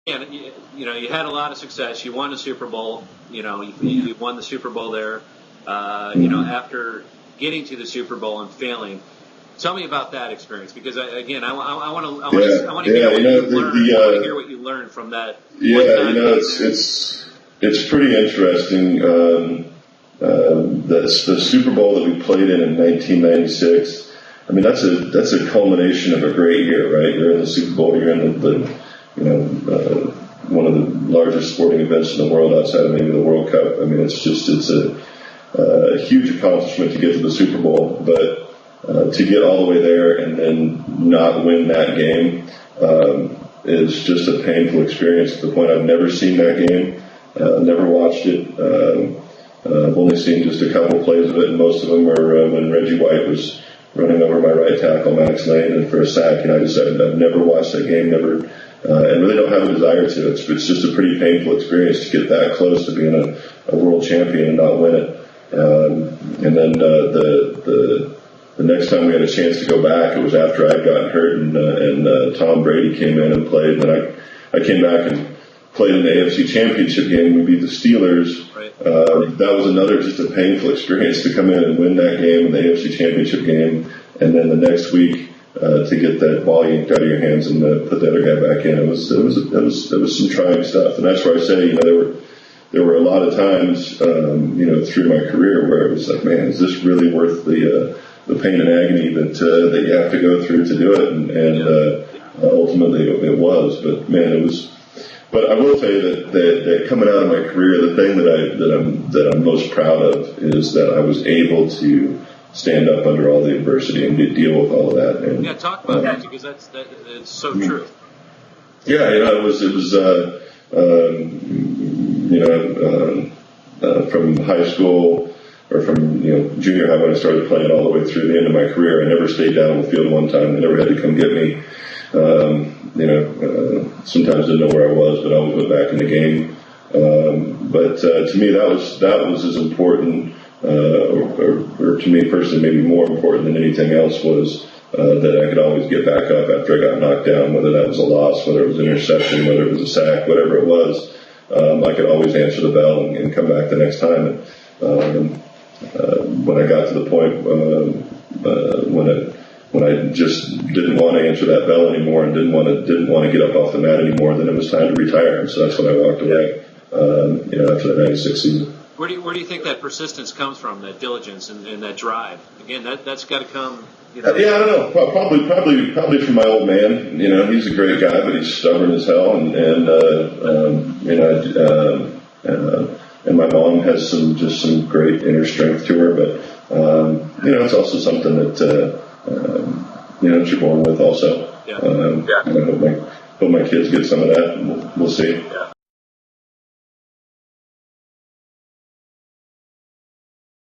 And you had a lot of success. You won the Super Bowl. You won the Super Bowl there. After getting to the Super Bowl and failing. Tell me about that experience, because I want to hear what you learned from that. Yeah, it's pretty interesting. That's the Super Bowl that we played in 1996. I mean, that's a culmination of a great year, right? You're in the Super Bowl. You're in one of the largest sporting events in the world outside of maybe the World Cup. I mean, it's a huge accomplishment to get to the Super Bowl, but to get all the way there and then not win that game is just a painful experience, to the point I've never seen that game, never watched it. I've only seen just a couple plays of it, and most of them are when Reggie White was running over my right tackle, Max Lane, and for a sack. And I've never watched that game, and really don't have a desire to. It's just a pretty painful experience to get that close to being a world champion and not win it. And then the next time we had a chance to go back, it was after I'd gotten hurt, and Tom Brady came in and played. And then I came back and played in the AFC Championship game. We beat the Steelers. Right. That was another just a painful experience to come in and win that game, the AFC Championship game, and then the next week to get that ball yanked out of your hands and put the other guy back in. It was some trying stuff, and that's where I say, there were a lot of times, through my career where it was like, man, is this really worth the pain and agony that you have to go through to do it? And ultimately it was, but man, it was. But I will tell you that coming out of my career, the thing that I'm most proud of is that I was able to stand up under all the adversity and deal with all of that. And, talk about that, because it's so true. Yeah, it was from high school or from junior high when I started playing all the way through the end of my career. I never stayed down on the field one time. They never had to come get me. Sometimes didn't know where I was, but I always went back in the game. But to me, that was as important, or to me personally, maybe more important than anything else, was that I could always get back up after I got knocked down, whether that was a loss, whether it was an interception, whether it was a sack, whatever it was. I could always answer the bell and come back the next time. And when I got to the point when I just didn't want to answer that bell anymore and didn't want to get up off the mat anymore, then it was time to retire. And so that's when I walked away. After the '96 season. Where do you think that persistence comes from? That diligence and that drive? Again, that's got to come. Yeah, I don't know. Probably from my old man. He's a great guy, but he's stubborn as hell. And my mom has some great inner strength to her. But it's also something that you're born with. Also, yeah. I hope my kids get some of that. We'll see. Yeah.